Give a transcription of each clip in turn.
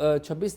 26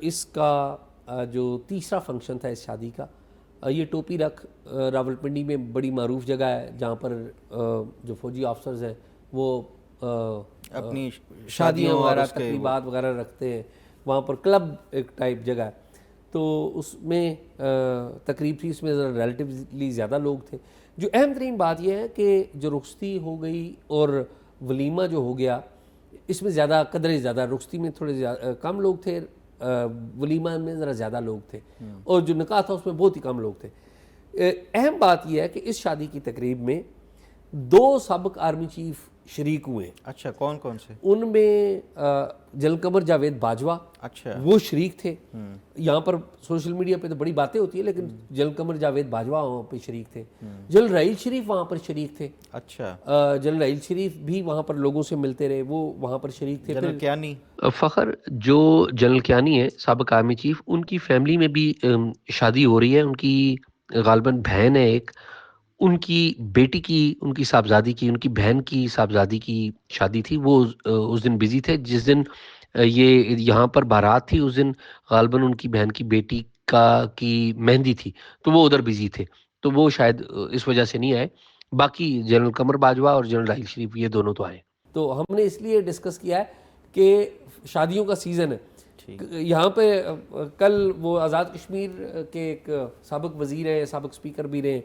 اس کا جو تیسرا فنکشن تھا اس شادی کا، یہ ٹوپی رکھ راولپنڈی میں بڑی معروف جگہ ہے جہاں پر جو فوجی آفسرز ہیں وہ اپنی شادیاں وغیرہ تقریبات وغیرہ رکھتے ہیں، وہاں پر کلب ایک ٹائپ جگہ ہے، تو اس میں تقریب تھی، اس میں ذرا ریلیٹیولی زیادہ لوگ تھے. جو اہم ترین بات یہ ہے کہ جو رخصتی ہو گئی اور ولیمہ جو ہو گیا، اس میں زیادہ قدرے زیادہ، رخصتی میں تھوڑے کم لوگ تھے، ولیمہ میں ذرا زیادہ لوگ تھے، اور جو نکاح تھا اس میں بہت ہی کم لوگ تھے. اہم بات یہ ہے کہ اس شادی کی تقریب میں 2 سابق آرمی چیف شریک ہوئے. اچھا، کون کون سے؟ ان میں جنرل قمر جاوید باجوہ، اچھا، وہ شریک تھے. یہاں پر سوشل میڈیا پہ تو بڑی باتیں ہوتی ہیں، لیکن جنرل قمر جاوید باجوہ وہاں پہ شریک تھے. جنرل رحیل شریف وہاں پر شریک تھے. اچھا، جنرل رحیل شریف بھی وہاں پر لوگوں سے ملتے رہے، وہ وہاں پر شریک تھے. جنرل کیانی، فخر جو جنرل کیانی ہے سابق آرمی چیف، ان کی فیملی میں بھی شادی ہو رہی ہے. ان کی غالباً بہن ہے ایک، ان کی بیٹی کی، ان کی صاحبزادی کی، ان کی بہن کی صاحبزادی کی شادی تھی. وہ اس دن بزی تھے جس دن یہ یہاں پر بارات تھی. اس دن غالباً ان کی بہن کی بیٹی کی مہندی تھی، تو وہ ادھر بزی تھے، تو وہ شاید اس وجہ سے نہیں آئے. باقی جنرل قمر باجوہ اور جنرل راحیل شریف یہ دونوں تو آئے. تو ہم نے اس لیے ڈسکس کیا ہے کہ شادیوں کا سیزن ہے یہاں پہ. کل وہ آزاد کشمیر کے ایک سابق وزیر ہیں، سابق سپیکر بھی رہے،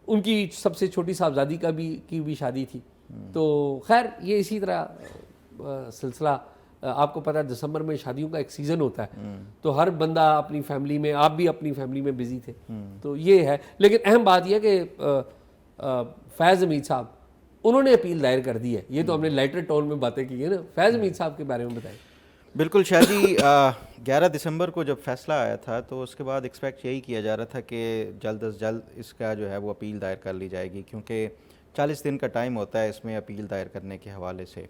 ان کی سب سے چھوٹی صاحبزادی کی بھی شادی تھی. تو خیر یہ اسی طرح سلسلہ، آپ کو پتہ ہے دسمبر میں شادیوں کا ایک سیزن ہوتا ہے، تو ہر بندہ اپنی فیملی میں، آپ بھی اپنی فیملی میں بزی تھے، تو یہ ہے. لیکن اہم بات یہ ہے کہ فیض حمید صاحب انہوں نے اپیل دائر کر دی ہے. یہ تو ہم نے لائٹر ٹون میں باتیں کی ہیں نا. فیض حمید صاحب کے بارے میں بتائیں. بالکل شاہ جی، 11 دسمبر کو جب فیصلہ آیا تھا تو اس کے بعد ایکسپیکٹ یہی کیا جا رہا تھا کہ جلد از جلد اس کا جو ہے وہ اپیل دائر کر لی جائے گی، کیونکہ 40 دن کا ٹائم ہوتا ہے اس میں اپیل دائر کرنے کے حوالے سے.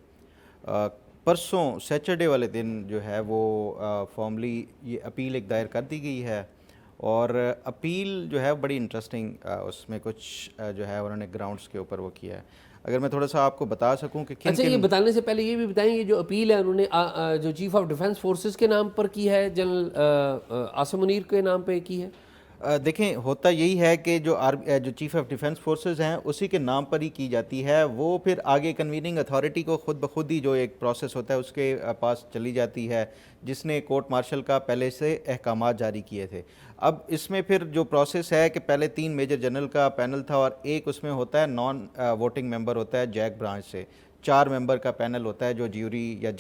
پرسوں سیچرڈے والے دن جو ہے وہ فارملی یہ اپیل ایک دائر کر دی گئی ہے، اور اپیل جو ہے بڑی انٹرسٹنگ، اس میں کچھ جو ہے انہوں نے گراؤنڈس کے اوپر وہ کیا ہے. اگر میں تھوڑا سا آپ کو بتا سکوں کہ اچھا، یہ بتانے سے پہلے یہ بھی بتائیں، یہ جو اپیل ہے انہوں نے جو چیف آف ڈیفنس فورسز کے نام پر کی ہے، جنرل عاصم منیر کے نام پہ کی ہے. دیکھیں ہوتا یہی ہے کہ جو چیف آف ڈیفنس فورسز ہیں اسی کے نام پر ہی کی جاتی ہے. وہ پھر آگے کنویننگ اتھارٹی کو خود بخود ہی جو ایک پروسیس ہوتا ہے اس کے پاس چلی جاتی ہے، جس نے کورٹ مارشل کا پہلے سے احکامات جاری کیے تھے. اب اس میں پھر جو پروسیس ہے کہ پہلے 3 میجر جنرل کا پینل تھا، اور ایک اس میں ہوتا ہے نان ووٹنگ ممبر ہوتا ہے جیک برانچ سے. 4 ممبر کا پینل ہوتا ہے جو جیوری یا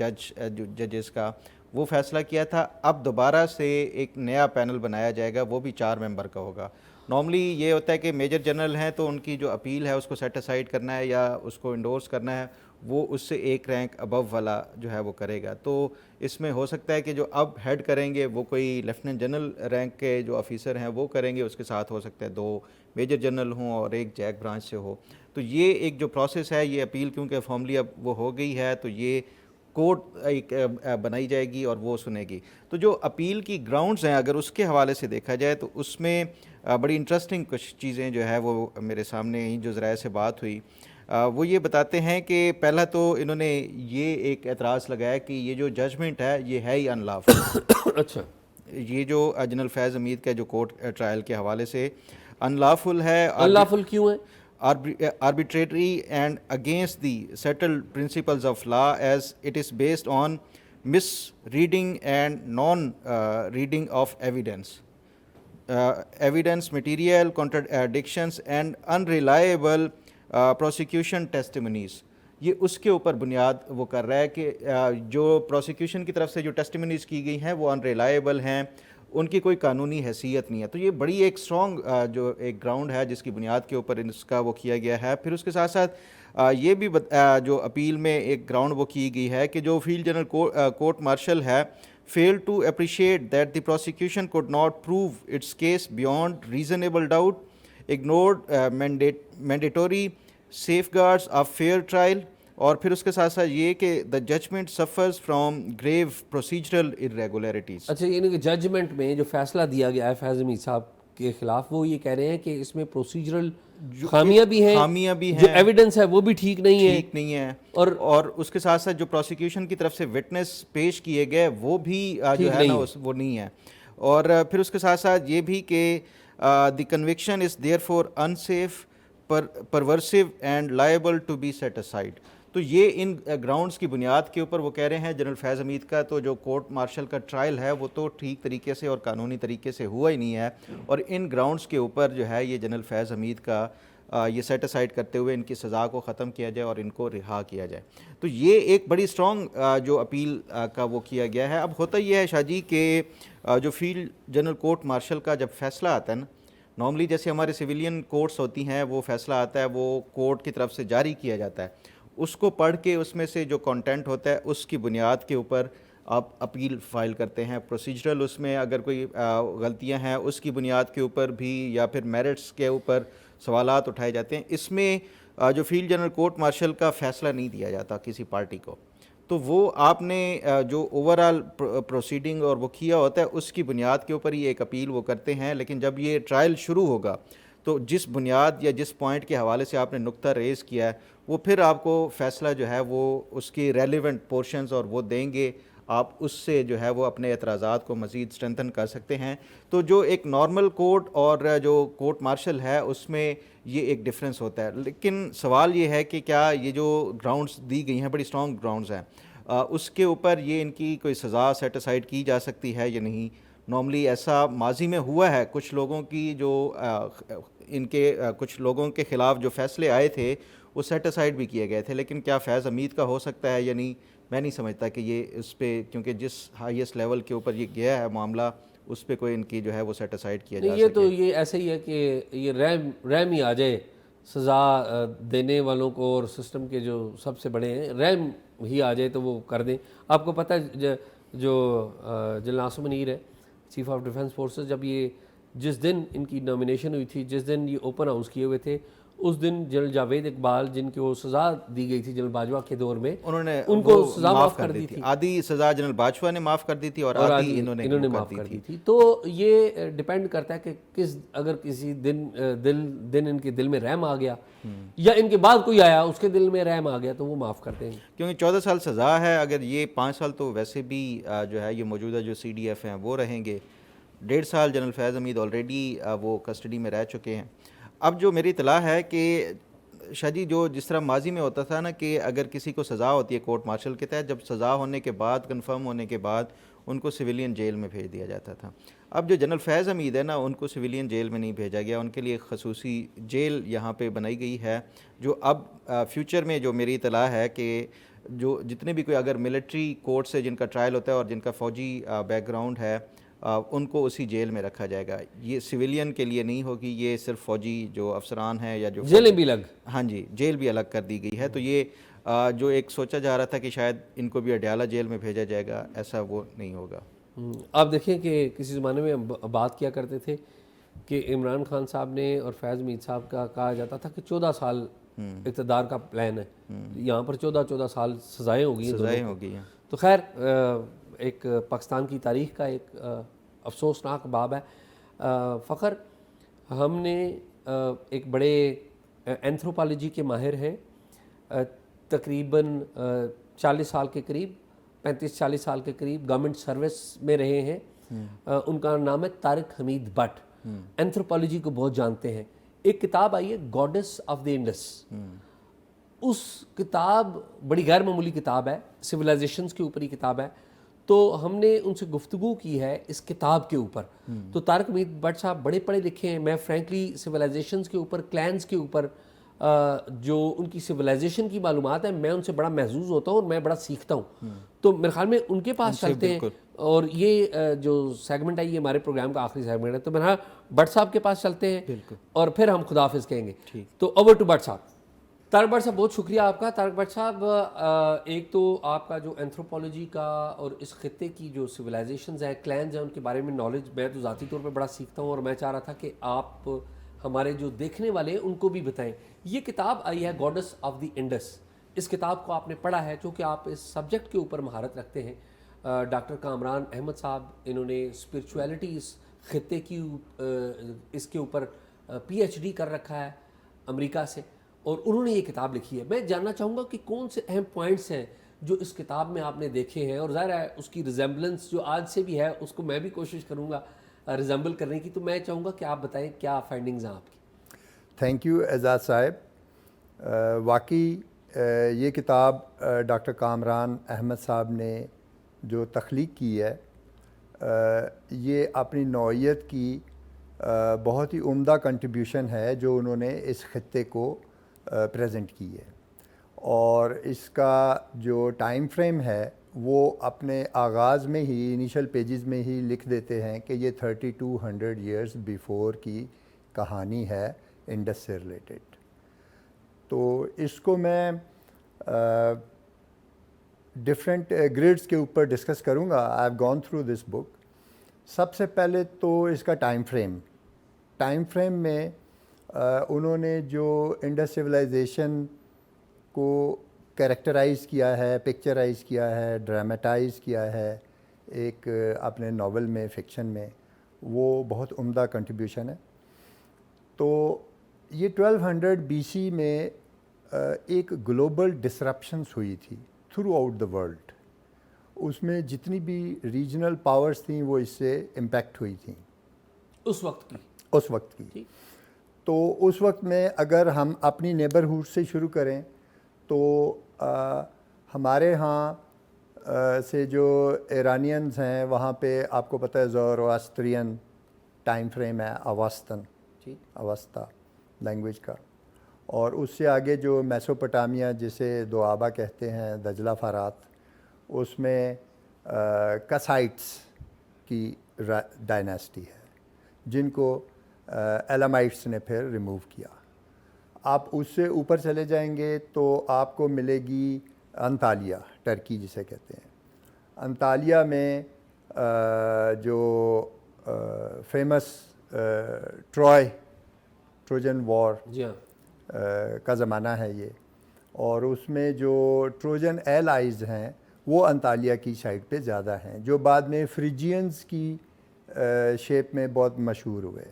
ججز کا، وہ فیصلہ کیا تھا. اب دوبارہ سے ایک نیا پینل بنایا جائے گا، وہ بھی 4 ممبر کا ہوگا. نارملی یہ ہوتا ہے کہ میجر جنرل ہیں تو ان کی جو اپیل ہے اس کو سیٹ اسائڈ کرنا ہے یا اس کو انڈورس کرنا ہے، وہ اس سے ایک رینک ابو والا جو ہے وہ کرے گا. تو اس میں ہو سکتا ہے کہ جو اب ہیڈ کریں گے وہ کوئی لیفٹیننٹ جنرل رینک کے جو آفیسر ہیں وہ کریں گے، اس کے ساتھ ہو سکتا ہے 2 میجر جنرل ہوں اور ایک جیک برانچ سے ہو. تو یہ ایک جو پروسیس ہے، یہ اپیل کیونکہ فارملی اب وہ ہو گئی ہے تو یہ کورٹ ایک بنائی جائے گی اور وہ سنے گی. تو جو اپیل کی گراؤنڈز ہیں اگر اس کے حوالے سے دیکھا جائے تو اس میں بڑی انٹرسٹنگ کچھ چیزیں جو ہے وہ میرے سامنے ہی جو ذرائع سے بات ہوئی، وہ یہ بتاتے ہیں کہ پہلا تو انہوں نے یہ ایک اعتراض لگایا کہ یہ جو ججمنٹ ہے یہ ہے ہی انلافل. اچھا، یہ جو جنرل فیض حمید کا جو کورٹ ٹرائل کے حوالے سے انلافل ہے. انلافل کیوں ہے؟ arbitrary and against the settled principles of law as it is based on misreading and non-reading of evidence, material contradictions and unreliable prosecution testimonies. یہ اس کے اوپر بنیاد وہ کر رہا ہے کہ جو پروسیکیوشن کی طرف سے جو ٹیسٹیمنیز کی گئی ہیں وہ انریلائبل ہیں، ان کی کوئی قانونی حیثیت نہیں ہے. تو یہ بڑی ایک اسٹرانگ جو ایک گراؤنڈ ہے جس کی بنیاد کے اوپر اس کا وہ کیا گیا ہے. پھر اس کے ساتھ ساتھ یہ بھی جو اپیل میں ایک گراؤنڈ وہ کی گئی ہے کہ جو فیلڈ جنرل کورٹ مارشل ہے failed to appreciate that the prosecution could not prove its case beyond reasonable doubt, ignored mandatory safeguards of fair trial, اور پھر اس کے ساتھ ساتھ یہ کہ the judgment suffers from grave procedural irregularities. اچھا، یعنی کہ ججمنٹ میں جو فیصلہ دیا گیا ہے فیض حمید صاحب کے خلاف وہ یہ کہہ رہے ہیں کہ اس میں پروسیجرل خامیاں بھی ہیں, خامیاں جو ایویڈنس ہے وہ بھی ٹھیک نہیں ہے, ٹھیک نہیں ہے, اور اس کے ساتھ ساتھ جو پروسیکیوشن کی طرف سے وٹنس پیش کیے گئے وہ بھی جو ہے نا وہ نہیں ہے. اور پھر اس کے ساتھ ساتھ یہ بھی کہ the conviction is therefore unsafe perverse and liable to be set aside. تو یہ ان گراؤنڈز کی بنیاد کے اوپر وہ کہہ رہے ہیں جنرل فیض حمید کا تو جو کورٹ مارشل کا ٹرائل ہے وہ تو ٹھیک طریقے سے اور قانونی طریقے سے ہوا ہی نہیں ہے, اور ان گراؤنڈز کے اوپر جو ہے یہ جنرل فیض حمید کا یہ سیٹ اسائڈ کرتے ہوئے ان کی سزا کو ختم کیا جائے اور ان کو رہا کیا جائے. تو یہ ایک بڑی اسٹرانگ جو اپیل کا وہ کیا گیا ہے. اب ہوتا یہ ہے شاہ جی کہ جو فیلڈ جنرل کورٹ مارشل کا جب فیصلہ آتا ہے نا, نارملی جیسے ہمارے سویلین کورٹس ہوتی ہیں وہ فیصلہ آتا ہے وہ کورٹ کی طرف سے جاری کیا جاتا ہے, اس کو پڑھ کے اس میں سے جو کنٹینٹ ہوتا ہے اس کی بنیاد کے اوپر آپ اپیل فائل کرتے ہیں. پروسیجرل اس میں اگر کوئی غلطیاں ہیں اس کی بنیاد کے اوپر بھی یا پھر میرٹس کے اوپر سوالات اٹھائے جاتے ہیں. اس میں جو فیلڈ جنرل کورٹ مارشل کا فیصلہ نہیں دیا جاتا کسی پارٹی کو, تو وہ آپ نے جو اوور آل پروسیڈنگ اور وہ کیا ہوتا ہے اس کی بنیاد کے اوپر ہی ایک اپیل وہ کرتے ہیں. لیکن جب یہ ٹرائل شروع ہوگا تو جس بنیاد یا جس پوائنٹ کے حوالے سے آپ نے نقطہ ریز کیا ہے وہ پھر آپ کو فیصلہ جو ہے وہ اس کی ریلیونٹ پورشنز اور وہ دیں گے, آپ اس سے جو ہے وہ اپنے اعتراضات کو مزید اسٹرینتھن کر سکتے ہیں. تو جو ایک نارمل کورٹ اور جو کورٹ مارشل ہے اس میں یہ ایک ڈفرینس ہوتا ہے. لیکن سوال یہ ہے کہ کیا یہ جو گراؤنڈز دی گئی ہیں بڑی اسٹرانگ گراؤنڈز ہیں, اس کے اوپر یہ ان کی کوئی سزا سیٹ اسائڈ کی جا سکتی ہے یا نہیں. نارملی ایسا ماضی میں ہوا ہے, کچھ لوگوں کی جو ان کے کچھ لوگوں کے خلاف جو فیصلے آئے تھے وہ سیٹ اسائڈ بھی کیے گئے تھے. لیکن کیا فیض حمید کا ہو سکتا ہے یا نہیں, میں نہیں سمجھتا کہ یہ اس پہ, کیونکہ جس ہائیسٹ لیول کے اوپر یہ گیا ہے معاملہ اس پہ کوئی ان کی جو ہے وہ سیٹ اسائڈ کیا جا سکے. یہ تو یہ ایسا ہی ہے کہ یہ رحم ہی آ جائے سزا دینے والوں کو, اور سسٹم کے جو سب سے بڑے ہیں رحم ہی آ جائے تو وہ کر دیں. آپ کو پتہ ہے جو جنرل عاصم منیر ہے چیف آف ڈیفنس فورسز, جب یہ جس دن ان کی نامینیشن ہوئی تھی, جس دن یہ اوپن ہاؤس کیے ہوئے تھے, اس دن جنرل جاوید اقبال جن کو سزا دی گئی تھی جنرل باجوہ کے دور میں, انہوں نے ان کو سزا معاف کر دی تھی. آدھی سزا جنرل باجوہ نے معاف کر دی تھی اور آدھی انہوں نے معاف کر دی تھی. تو یہ ڈیپینڈ کرتا ہے کہ اگر کسی دن ان کے دل میں رحم آ گیا یا ان کے بعد کوئی آیا اس کے دل میں رحم آ گیا تو وہ معاف کرتے ہیں. کیونکہ 14 سال سزا ہے, اگر یہ 5 سال تو ویسے بھی جو ہے یہ موجودہ جو سی ڈی ایف ہیں وہ رہیں گے. 1.5 سال جنرل فیض حمید آلریڈی وہ کسٹڈی میں رہ چکے ہیں. اب جو میری اطلاع ہے کہ شاہ جی جو جس طرح ماضی میں ہوتا تھا نا کہ اگر کسی کو سزا ہوتی ہے کورٹ مارشل کے تحت, جب سزا ہونے کے بعد کنفرم ہونے کے بعد ان کو سویلین جیل میں بھیج دیا جاتا تھا. اب جو جنرل فیض حمید ہے نا ان کو سویلین جیل میں نہیں بھیجا گیا, ان کے لیے ایک خصوصی جیل یہاں پہ بنائی گئی ہے جو اب فیوچر میں جو میری اطلاع ہے کہ جو جتنے بھی کوئی اگر ملٹری کورٹ سے جن کا ٹرائل ہوتا ہے اور جن کا فوجی بیک گراؤنڈ ہے ان کو اسی جیل میں رکھا جائے گا. یہ سویلین کے لیے نہیں ہوگی, یہ صرف فوجی جو افسران ہیں یا جو جیلیں بھی الگ, ہاں جی جیل بھی الگ کر دی گئی ہے. تو یہ جو ایک سوچا جا رہا تھا کہ شاید ان کو بھی اڈیالہ جیل میں بھیجا جائے گا, ایسا وہ نہیں ہوگا. آپ دیکھیں کہ کسی زمانے میں بات کیا کرتے تھے کہ عمران خان صاحب نے اور فیض حمید صاحب کا کہا جاتا تھا کہ 14 سال اقتدار کا پلان ہے, یہاں پر 14 سال سزائیں ہو گئی ہیں. تو خیر ایک پاکستان کی تاریخ کا ایک افسوسناک باب ہے. فخر, ہم نے ایک بڑے اینتھروپالوجی کے ماہر ہیں, تقریباً 40 سال کے قریب 35-40 سال کے قریب گورنمنٹ سروس میں رہے ہیں. ان کا نام ہے طارق حمید بٹ, اینتھروپالوجی کو بہت جانتے ہیں. ایک کتاب آئی ہے گاڈس آف دی انڈس, اس کتاب بڑی غیر معمولی کتاب ہے, سویلائزیشنز کے اوپر ہی کتاب ہے. تو ہم نے ان سے گفتگو کی ہے اس کتاب کے اوپر. تو طارق حمید بٹ صاحب بڑے پڑھے لکھے ہیں. میں فرینکلی سویلائزیشنز کے اوپر, کلینز کے اوپر جو ان کی سویلائزیشن کی معلومات ہیں, میں ان سے بڑا محظوظ ہوتا ہوں اور میں بڑا سیکھتا ہوں. تو میرے خیال میں ان کے پاس چلتے ہیں, اور یہ جو سیگمنٹ ہے یہ ہمارے پروگرام کا آخری سیگمنٹ ہے, تو میں بٹ صاحب کے پاس چلتے ہیں اور پھر ہم خداحافظ کہیں گے. تو اوور ٹو بٹ صاحب. طارق بٹ صاحب بہت شکریہ آپ کا. طارق بٹ صاحب, ایک تو آپ کا جو اینتھروپولوجی کا اور اس خطے کی جو سویلائزیشنز ہیں, کلینز ہیں, ان کے بارے میں نالج میں تو ذاتی طور پہ بڑا سیکھتا ہوں, اور میں چاہ رہا تھا کہ آپ ہمارے جو دیکھنے والے ہیں ان کو بھی بتائیں. یہ کتاب آئی ہے گاڈس آف دی انڈس. اس کتاب کو آپ نے پڑھا ہے چونکہ آپ اس سبجیکٹ کے اوپر مہارت رکھتے ہیں. ڈاکٹر کامران احمد صاحب, انہوں نے اسپرچویلٹی, خطے کی اس کے اوپر پی ایچ ڈی کر رکھا ہے امریکہ سے، اور انہوں نے یہ کتاب لکھی ہے. میں جاننا چاہوں گا کہ کون سے اہم پوائنٹس ہیں جو اس کتاب میں آپ نے دیکھے ہیں، اور ظاہر ہے اس کی ریزمبلنس جو آج سے بھی ہے اس کو میں بھی کوشش کروں گا ریزمبل کرنے کی. تو میں چاہوں گا کہ آپ بتائیں کیا فائنڈنگز ہیں آپ کی. تھینک یو اعزاز صاحب. واقعی یہ کتاب ڈاکٹر کامران احمد صاحب نے جو تخلیق کی ہے یہ اپنی نوعیت کی بہت ہی عمدہ کنٹریبیوشن ہے جو انہوں نے اس خطے کو پریزنٹ کی ہے. اور اس کا جو ٹائم فریم ہے وہ اپنے آغاز میں ہی انیشل پیجز میں ہی لکھ دیتے ہیں کہ یہ 3200 ایئرز بیفور کی کہانی ہے انڈس سے ریلیٹڈ. تو اس کو میں ڈفرینٹ گریڈز کے اوپر ڈسکس کروں گا. I have gone through this book. سب سے پہلے تو اس کا ٹائم فریم میں انہوں نے جو انڈس سویلائزیشن کو کریکٹرائز کیا ہے، پکچرائز کیا ہے، ڈراماٹائز کیا ہے ایک اپنے ناول میں، فکشن میں، وہ بہت عمدہ کنٹریبیوشن ہے. تو یہ 1200 BC میں ایک گلوبل ڈسرپشنس ہوئی تھی تھرو آؤٹ دا ورلڈ. اس میں جتنی بھی ریجنل پاورز تھیں وہ اس سے امپیکٹ ہوئی تھیں اس وقت کی. تو اس وقت میں اگر ہم اپنی نیبرہوڈ سے شروع کریں تو ہمارے ہاں سے جو ایرانینز ہیں وہاں پہ آپ کو پتہ ہے زورواسٹرین ٹائم فریم ہے، اوستا لینگویج کا. اور اس سے آگے جو میسوپوٹامیہ جسے دوآبا کہتے ہیں، دجلہ فرات، اس میں کسائٹس کی ڈائناسٹی ہے جن کو ایلامائٹس نے پھر ریموو کیا. آپ اس سے اوپر چلے جائیں گے تو آپ کو ملے گی انطالیہ، ٹرکی جسے کہتے ہیں. انطالیہ میں جو فیمس ٹروجن وار کا زمانہ ہے یہ، اور اس میں جو ٹروجن ایلائز ہیں وہ انطالیہ کی سائڈ پہ زیادہ ہیں، جو بعد میں فریجینز کی شیپ میں بہت مشہور ہوئے.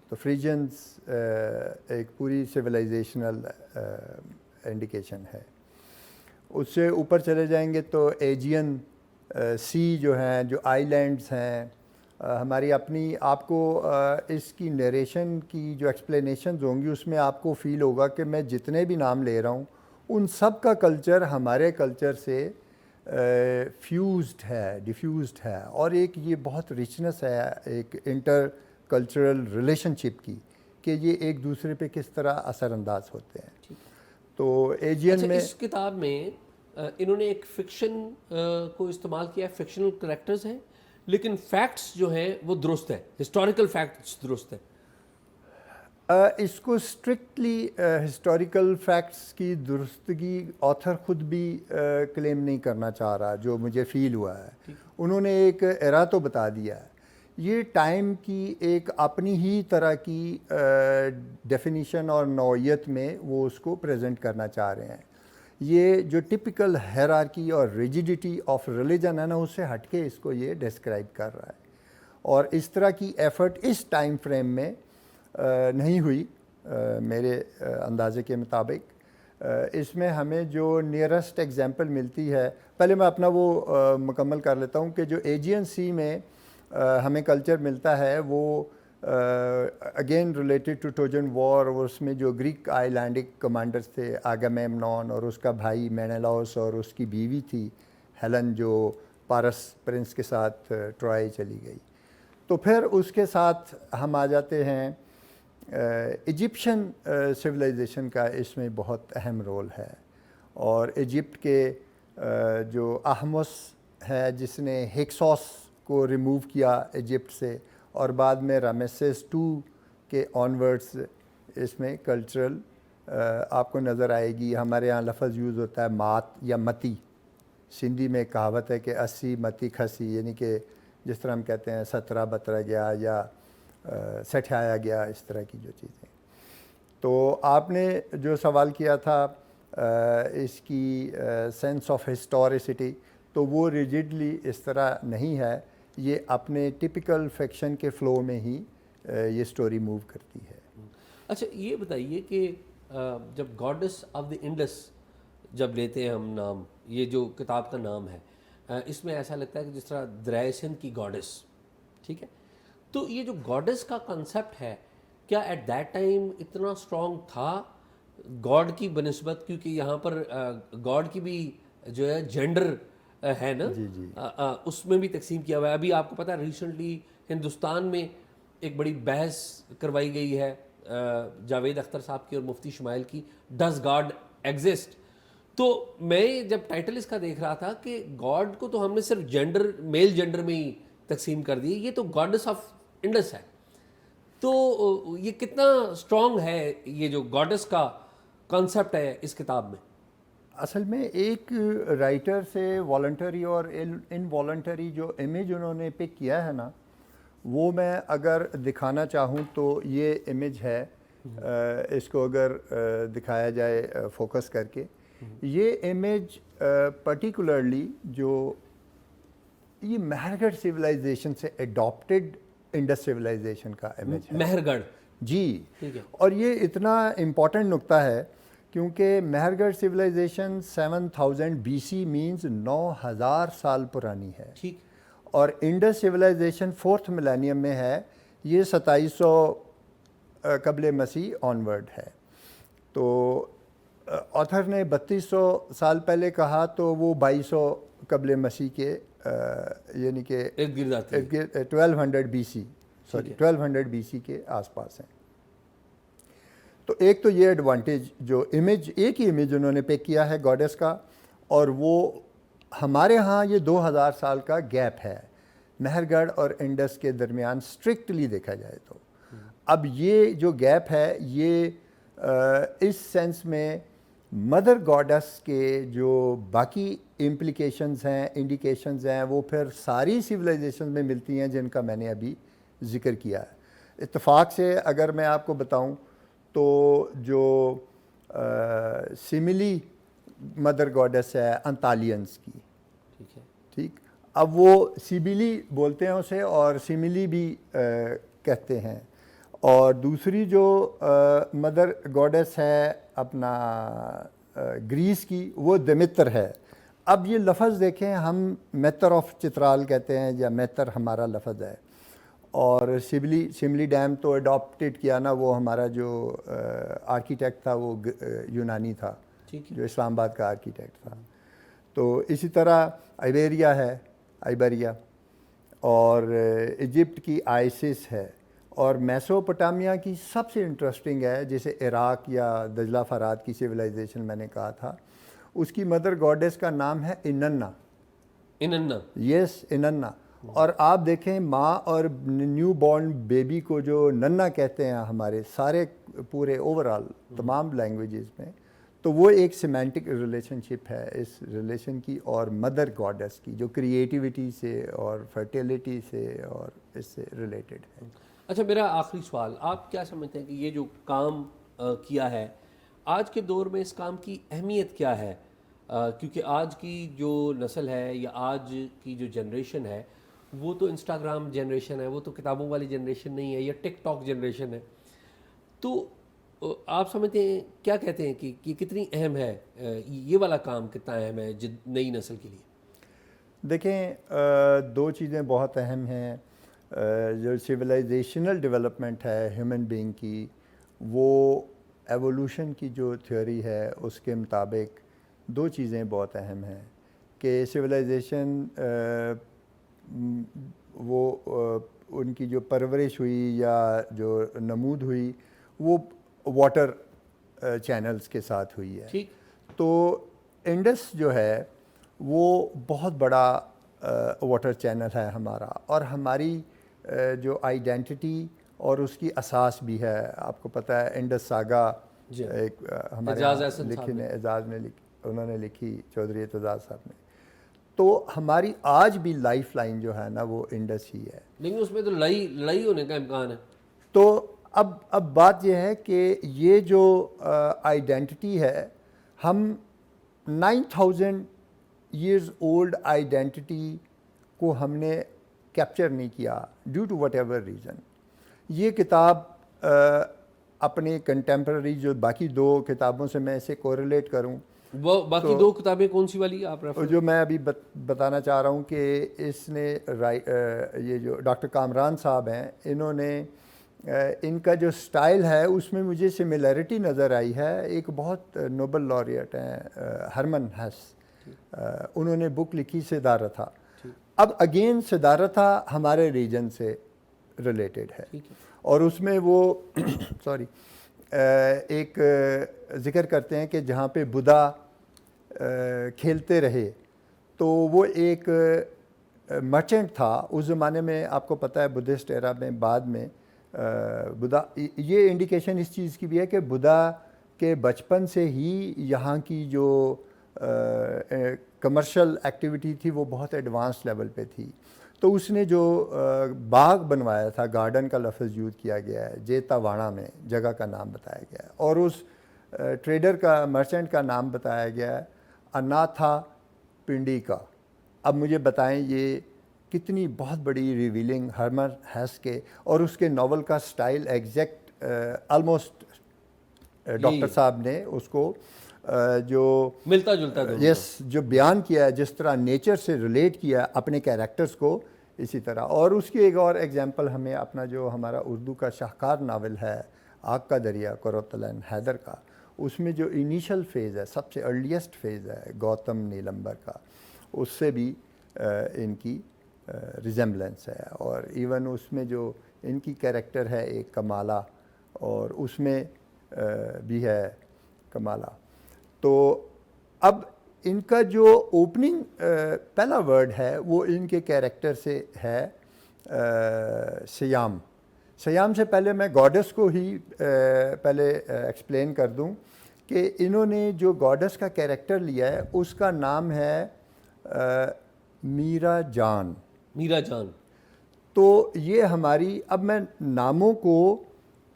تو فریجینز ایک پوری سویلائزیشنل انڈیکیشن ہے. اس سے اوپر چلے جائیں گے تو ایجین سی جو ہیں، جو آئی لینڈز ہیں، ہماری اپنی، آپ کو اس کی نیریشن کی جو ایکسپلینیشنز ہوں گی اس میں آپ کو فیل ہوگا کہ میں جتنے بھی نام لے رہا ہوں ان سب کا کلچر ہمارے کلچر سے ڈیفیوزڈ ہے، اور ایک یہ بہت رچنس ہے ایک انٹر کلچرل ریلیشن شپ کی کہ یہ ایک دوسرے پہ کس طرح اثر انداز ہوتے ہیں. تو ایجین میں اس کتاب میں انہوں نے ایک فکشن کو استعمال کیا ہے، فکشنل کریکٹرز ہیں لیکن فیکٹس جو ہیں وہ درست ہیں، ہسٹوریکل فیکٹس درست ہیں. اس کو اسٹرکٹلی ہسٹوریکل فیکٹس کی درستگی آتھر خود بھی کلیم نہیں کرنا چاہ رہا، جو مجھے فیل ہوا ہے. انہوں نے ایک ایرا تو بتا دیا ہے. یہ ٹائم کی ایک اپنی ہی طرح کی ڈیفینیشن اور نوعیت میں وہ اس کو پریزنٹ کرنا چاہ رہے ہیں. یہ جو ٹپیکل ہیرارکی اور ریجیڈیٹی آف ریلیجن ہے نا، اس سے ہٹ کے اس کو یہ ڈسکرائب کر رہا ہے. اور اس طرح کی ایفرٹ اس ٹائم فریم میں نہیں ہوئی میرے اندازے کے مطابق. اس میں ہمیں جو نیئرسٹ ایگزامپل ملتی ہے، پہلے میں اپنا وہ مکمل کر لیتا ہوں کہ جو ایجین سی میں ہمیں کلچر ملتا ہے وہ اگین ریلیٹڈ ٹو ٹروجن وار، اور اس میں جو گریک آئی لینڈک کمانڈرز تھے، آگامیمنون اور اس کا بھائی مینیلاؤس اور اس کی بیوی تھی ہیلن جو پارس پرنس کے ساتھ ٹرائے چلی گئی. تو پھر اس کے ساتھ ہم آ جاتے ہیں ایجپشن سویلائزیشن کا اس میں بہت اہم رول ہے. اور ایجپٹ کے جو احمس ہے جس نے ہکسوس کو ریموو کیا ایجپٹ سے، اور بعد میں رامسیس II کے آنورڈس اس میں کلچرل آپ کو نظر آئے گی. ہمارے یہاں لفظ یوز ہوتا ہے مات یا متی. سندھی میں کہاوت ہے کہ 80 متی کھسی، یعنی کہ جس طرح ہم کہتے ہیں 17 بترا گیا یا سٹھایا گیا، اس طرح کی جو چیزیں. تو آپ نے جو سوال کیا تھا اس کی سینس آف ہسٹوریسٹی، تو وہ ریجڈلی اس طرح نہیں ہے. یہ اپنے ٹپیکل فکشن کے فلو میں ہی یہ سٹوری موو کرتی ہے. اچھا یہ بتائیے کہ جب گاڈس آف دی انڈس جب لیتے ہیں ہم نام, یہ جو کتاب کا نام ہے, اس میں ایسا لگتا ہے کہ جس طرح دریائے سندھ کی گاڈس, ٹھیک ہے, تو یہ جو گاڈس کا کنسیپٹ ہے کیا ایٹ دیٹ ٹائم اتنا اسٹرانگ تھا گاڈ کی بنسبت, کیونکہ یہاں پر گاڈ کی بھی جو ہے جینڈر ہے نا, اس میں بھی تقسیم کیا ہوا ہے. ابھی آپ کو پتہ ہے ریسنٹلی ہندوستان میں ایک بڑی بحث کروائی گئی ہے جاوید اختر صاحب کی اور مفتی شمائل کی, ڈز گاڈ ایگزسٹ. تو میں جب ٹائٹل اس کا دیکھ رہا تھا کہ گاڈ کو تو ہم نے صرف جینڈر, میل جینڈر میں ہی تقسیم کر دی, یہ تو گاڈس آف انڈس ہے. تو یہ کتنا اسٹرانگ ہے یہ جو گاڈس کا کانسیپٹ ہے اس کتاب میں؟ اصل میں ایک رائٹر سے والنٹری اور انوالنٹری جو امیج انہوں نے پک کیا ہے نا, وہ میں اگر دکھانا چاہوں تو یہ امیج ہے, اس کو اگر دکھایا جائے فوکس کر کے, یہ امیج پرٹیکولرلی جو یہ مہر گڑھ سویلائزیشن سے اڈاپٹیڈ انڈس سویلائزیشن کا امیج ہے. مہر گڑھ, جی, اور یہ اتنا امپورٹنٹ نقطہ ہے کیونکہ مہر گڑھ سویلائزیشن 7000 BC مینز 9000 سال پرانی ہے, ٹھیک, اور انڈس سویلائزیشن 4th ملینیم میں ہے, یہ 2700 قبل مسیح آنورڈ ہے. تو آتھر نے 3200 سال پہلے کہا تو وہ 2200 قبل مسیح کے یعنی کہ 1200 BC, سوری 1200 BC کے آس پاس ہیں. تو ایک تو یہ ایڈوانٹیج جو امیج, ایک ہی امیج انہوں نے پک کیا ہے گاڈس کا, اور وہ ہمارے ہاں یہ 2000 سال کا گیپ ہے مہر گڑھ اور انڈس کے درمیان اسٹرکٹلی دیکھا جائے تو. اب یہ جو گیپ ہے یہ اس سینس میں مدر گاڈس کے جو باقی امپلیکیشنز ہیں, انڈیکیشنز ہیں, وہ پھر ساری سویلائزیشن میں ملتی ہیں جن کا میں نے ابھی ذکر کیا ہے. اتفاق سے اگر میں آپ کو بتاؤں تو جو سیملی مدر گاڈس ہے انتالینس کی, ٹھیک ہے, ٹھیک, اب وہ سیبیلی بولتے ہیں اسے اور سیملی بھی کہتے ہیں. اور دوسری جو مدر گاڈس ہے اپنا گریس کی, وہ دمتر ہے. اب یہ لفظ دیکھیں, ہم میتر آف چترال کہتے ہیں یا میتر ہمارا لفظ ہے, اور سملی ڈیم تو اڈاپٹیڈ کیا نا, وہ ہمارا جو آرکیٹیکٹ تھا وہ یونانی تھا, جو اسلام آباد کا آرکیٹیکٹ تھا. تو اسی طرح آئیبیریا ہے, آئیبریا, اور ایجپٹ کی آئسس ہے, اور میسوپوٹامیا کی سب سے انٹرسٹنگ ہے جیسے عراق یا دجلہ فرات کی سویلائزیشن میں نے کہا تھا, اس کی مدر گاڈس کا نام ہے اننا. اننا, یس, اننا. اور آپ دیکھیں ماں اور نیو بورن بیبی کو جو ننا کہتے ہیں ہمارے سارے پورے اوورال تمام لینگویجز میں, تو وہ ایک سیمینٹک ریلیشن شپ ہے اس ریلیشن کی اور مدر گاڈس کی, جو کریٹیوٹی سے اور فرٹیلیٹی سے اور اس سے ریلیٹڈ ہے. اچھا, میرا آخری سوال, آپ کیا سمجھتے ہیں کہ یہ جو کام کیا ہے آج کے دور میں, اس کام کی اہمیت کیا ہے؟ کیونکہ آج کی جو نسل ہے یا آج کی جو جنریشن ہے وہ تو انسٹاگرام جنریشن ہے, وہ تو کتابوں والی جنریشن نہیں ہے, یا ٹک ٹاک جنریشن ہے. تو آپ سمجھتے ہیں, کیا کہتے ہیں کہ یہ کتنی اہم ہے, یہ والا کام کتنا اہم ہے نئی نسل کے لیے؟ دیکھیں, دو چیزیں بہت اہم ہیں. جو سویلائزیشنل ڈیولپمنٹ ہے ہیومن بینگ کی, وہ ایوولوشن کی جو تھیوری ہے اس کے مطابق دو چیزیں بہت اہم ہیں کہ سویلائزیشن وہ ان کی جو پرورش ہوئی یا جو نمود ہوئی وہ واٹر چینلز کے ساتھ ہوئی ہے. تو انڈس جو ہے وہ بہت بڑا واٹر چینل ہے ہمارا, اور ہماری جو آئیڈینٹی اور اس کی اساس بھی ہے. آپ کو پتہ ہے انڈس ساگا ایک ہمارے لکھی نے, اعزاز نے انہوں نے لکھی, چودھری اعتزاز صاحب نے. تو ہماری آج بھی لائف لائن جو ہے نا وہ انڈس ہی ہے, لیکن اس میں تو لڑائی ہونے کا امکان ہے. تو اب بات یہ ہے کہ یہ جو آئیڈینٹی ہے, ہم 9000 ایئرز اولڈ آئیڈینٹی کو ہم نے کیپچر نہیں کیا due to whatever reason. یہ کتاب اپنے کنٹمپرری جو باقی 2 کتابوں سے میں اسے کوریلیٹ کروں, وہ باقی 2 کتابیں کون سی والی آپ جو میں ابھی بتانا چاہ رہا ہوں کہ اس نے یہ جو ڈاکٹر کامران صاحب ہیں, انہوں نے ان کا جو سٹائل ہے اس میں مجھے سملیرٹی نظر آئی ہے. ایک بہت نوبل laureate ہیں ہرمن ہیس, انہوں نے بک لکھی سدھارتھا. اب اگین سدھارتھا ہمارے ریجن سے ریلیٹڈ ہے, اور اس میں وہ سوری ایک ذکر کرتے ہیں کہ جہاں پہ بدھا کھیلتے رہے, تو وہ ایک مرچنٹ تھا اس زمانے میں. آپ کو پتہ ہے بدھسٹ ایرا میں بعد میں بدھا, یہ انڈیکیشن اس چیز کی بھی ہے کہ بدھا کے بچپن سے ہی یہاں کی جو کمرشل ایکٹیویٹی تھی وہ بہت ایڈوانس لیول پہ تھی. تو اس نے جو باغ بنوایا تھا, گارڈن کا لفظ یوز کیا گیا ہے, جیتا واڑا میں جگہ کا نام بتایا گیا ہے, اور اس ٹریڈر کا مرچنٹ کا نام بتایا گیا ہے اناتھا پنڈیکا. اب مجھے بتائیں یہ کتنی بہت بڑی ریویلنگ ہرمن ہیس کے, اور اس کے ناول کا سٹائل ایگزیکٹ آلموسٹ ڈاکٹر صاحب نے اس کو جو ملتا جلتا جو بیان کیا ہے, جس طرح نیچر سے ریلیٹ کیا اپنے کیریکٹرز کو, اسی طرح. اور اس کی ایک اور ایگزامپل ہمیں اپنا جو ہمارا اردو کا شاہکار ناول ہے آگ کا دریا قرۃ حیدر کا, اس میں جو انیشل فیز ہے, سب سے ارلیسٹ فیز ہے گوتم نیلمبر کا, اس سے بھی ان کی ریزمبلنس ہے. اور ایون اس میں جو ان کی کیریکٹر ہے ایک کمالا, اور اس میں بھی ہے کمالا. تو اب ان کا جو اوپننگ پہلا ورڈ ہے وہ ان کے کیریکٹر سے ہے سیام. سیام سے پہلے میں گاڈس کو ہی پہلے ایکسپلین کر دوں کہ انہوں نے جو گاڈس کا کیریکٹر لیا ہے اس کا نام ہے میرا جان. میرا جان. تو یہ ہماری, اب میں ناموں کو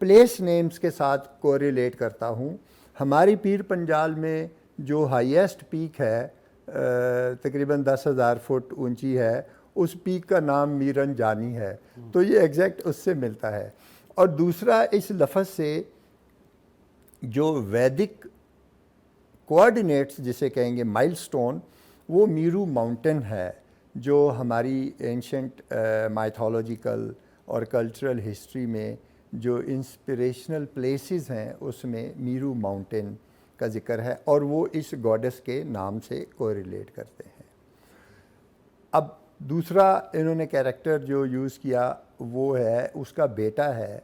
پلیس نیمز کے ساتھ کوریلیٹ کرتا ہوں. ہماری پیر پنجال میں جو ہائیسٹ پیک ہے تقریباً 10,000 فٹ اونچی ہے, اس پیک کا نام میرن جانی ہے. تو یہ ایگزیکٹ اس سے ملتا ہے. اور دوسرا, اس لفظ سے جو ویدک کوآرڈینیٹس جسے کہیں گے مائل سٹون, وہ میرو ماؤنٹین ہے, جو ہماری اینشنٹ مائتھولوجیکل اور کلچرل ہسٹری میں جو انسپریشنل پلیسز ہیں اس میں میرو ماؤنٹین کا ذکر ہے, اور وہ اس گاڈس کے نام سے کوریلیٹ کرتے ہیں. اب دوسرا انہوں نے کیریکٹر جو یوز کیا وہ ہے, اس کا بیٹا ہے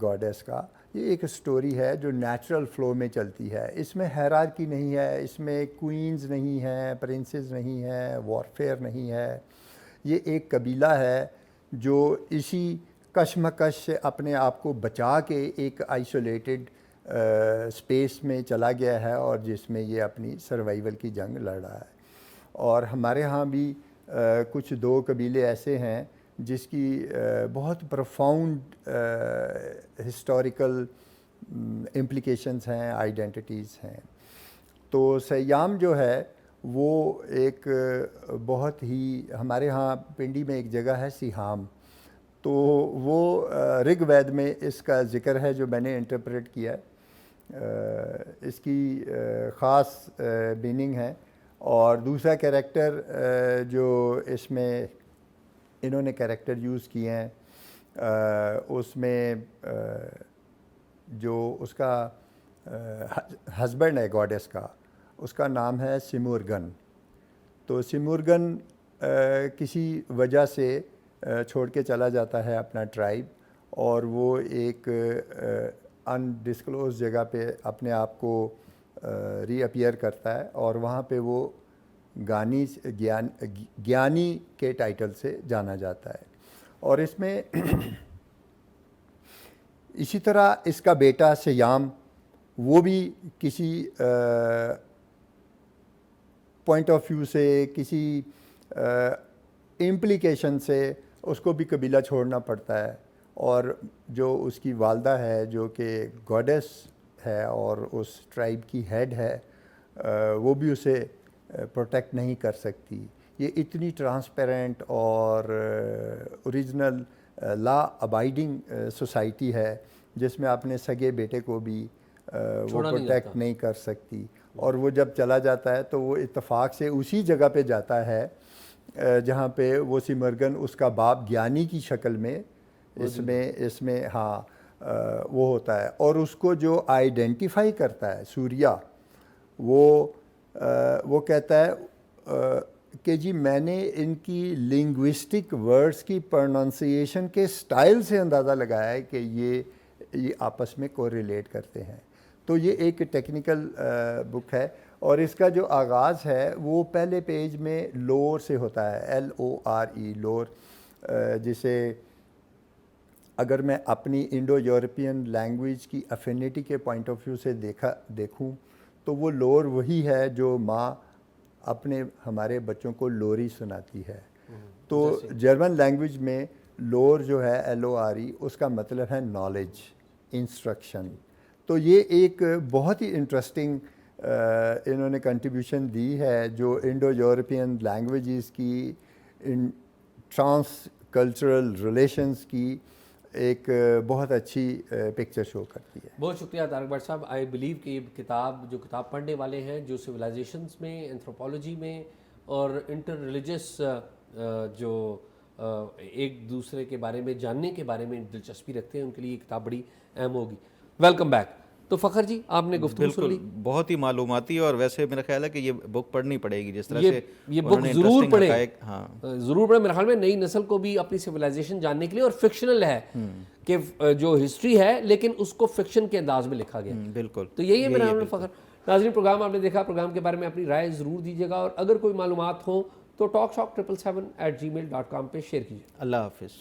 گاڈس کا. یہ ایک سٹوری ہے جو نیچرل فلو میں چلتی ہے, اس میں ہیرارکی نہیں ہے, اس میں کوئینز نہیں ہیں, پرنسز نہیں ہیں, وارفیئر نہیں ہے. یہ ایک قبیلہ ہے جو اسی کشمکش سے اپنے آپ کو بچا کے ایک آئسولیٹڈ اسپیس میں چلا گیا ہے, اور جس میں یہ اپنی سروائیول کی جنگ لڑ رہا ہے. اور ہمارے ہاں بھی کچھ 2 قبیلے ایسے ہیں جس کی بہت پروفاؤنڈ ہسٹوریکل امپلیکیشنز ہیں, آئیڈینٹیٹیز ہیں. تو سیام جو ہے وہ ایک بہت ہی, ہمارے ہاں پنڈی میں ایک جگہ ہے سیہام, تو وہ رگ وید میں اس کا ذکر ہے جو میں نے انٹرپریٹ کیا ہے. اس کی خاص میننگ ہے. اور دوسرا کیریکٹر جو اس میں انہوں نے کیریکٹر یوز کیے ہیں, اس میں جو اس کا ہسبینڈ ہے گاڈس کا, اس کا نام ہے سمورگن. تو سمورگن کسی وجہ سے چھوڑ کے چلا جاتا ہے اپنا ٹرائب, اور وہ ایک انڈسکلوز جگہ پہ اپنے آپ کو ری اپیئر کرتا ہے, اور وہاں پہ وہ گیانی کے ٹائٹل سے جانا جاتا ہے. اور اس میں اسی طرح اس کا بیٹا سیام, وہ بھی کسی پوائنٹ آف ویو سے, کسی امپلیکیشن سے اس کو بھی قبیلہ چھوڑنا پڑتا ہے. اور جو اس کی والدہ ہے جو کہ گاڈس ہے اور اس ٹرائب کی ہیڈ ہے, وہ بھی اسے پروٹیکٹ نہیں کر سکتی. یہ اتنی ٹرانسپیرنٹ اور اوریجنل لا ابائڈنگ سوسائٹی ہے جس میں اپنے سگے بیٹے کو بھی وہ پروٹیکٹ نہیں کر سکتی، اور وہ جب چلا جاتا ہے تو وہ اتفاق سے اسی جگہ پہ جاتا ہے جہاں پہ وہ سمرگن اس کا باپ گیانی کی شکل میں اس میں ہاں وہ ہوتا ہے، اور اس کو جو آئیڈینٹیفائی کرتا ہے سوریا، وہ کہتا ہے کہ جی میں نے ان کی لنگوسٹک ورڈز کی پروننسیشن کے سٹائل سے اندازہ لگایا ہے کہ یہ آپس میں کوریلیٹ کرتے ہیں۔ تو یہ ایک ٹیکنیکل بک ہے، اور اس کا جو آغاز ہے وہ پہلے پیج میں لور سے ہوتا ہے، LORE لور، جسے اگر میں اپنی انڈو یورپین لینگویج کی افینٹی کے پوائنٹ آف ویو سے دیکھوں تو وہ لور وہی ہے جو ماں اپنے ہمارے بچوں کو لوری سناتی ہے۔ تو جرمن لینگویج میں لور جو ہے LORE اس کا مطلب ہے نالج، انسٹرکشن۔ تو یہ ایک بہت ہی انٹرسٹنگ انہوں نے کنٹریبیوشن دی ہے جو انڈو یورپین لینگویجز کی ٹرانس کلچرل ریلیشنز کی ایک بہت اچھی پکچر شو کرتی ہے۔ بہت شکریہ طارق بٹ صاحب۔ آئی بلیو کہ یہ کتاب پڑھنے والے ہیں جو سویلائزیشنز میں، اینتھروپولوجی میں اور انٹر ریلیجس جو ایک دوسرے کے بارے میں جاننے کے بارے میں دلچسپی رکھتے ہیں، ان کے لیے یہ کتاب بڑی اہم ہوگی۔ Welcome back. تو فخر جی آپ نے گفتگو سن لی، بہت ہی معلوماتی، اور ویسے میرا خیال ہے کہ یہ بک پڑھنی پڑے گی، جس طرح سے یہ بک ضرور پڑھیں، ہاں ضرور پڑھیں۔ میرے خیال میں نئی نسل کو بھی اپنی سویلائزیشن جاننے کے لیے، اور فکشنل ہے کہ جو ہسٹری ہے لیکن اس کو فکشن کے انداز میں لکھا گیا، بالکل تو یہی ہے میرا فخر۔ ناظرین پروگرام آپ نے دیکھا، پروگرام کے بارے میں اپنی رائے ضرور دیجیے گا، اور اگر کوئی معلومات ہوں تو talkshop777@gmail.com پہ شیئر کیجیے۔ اللہ حافظ۔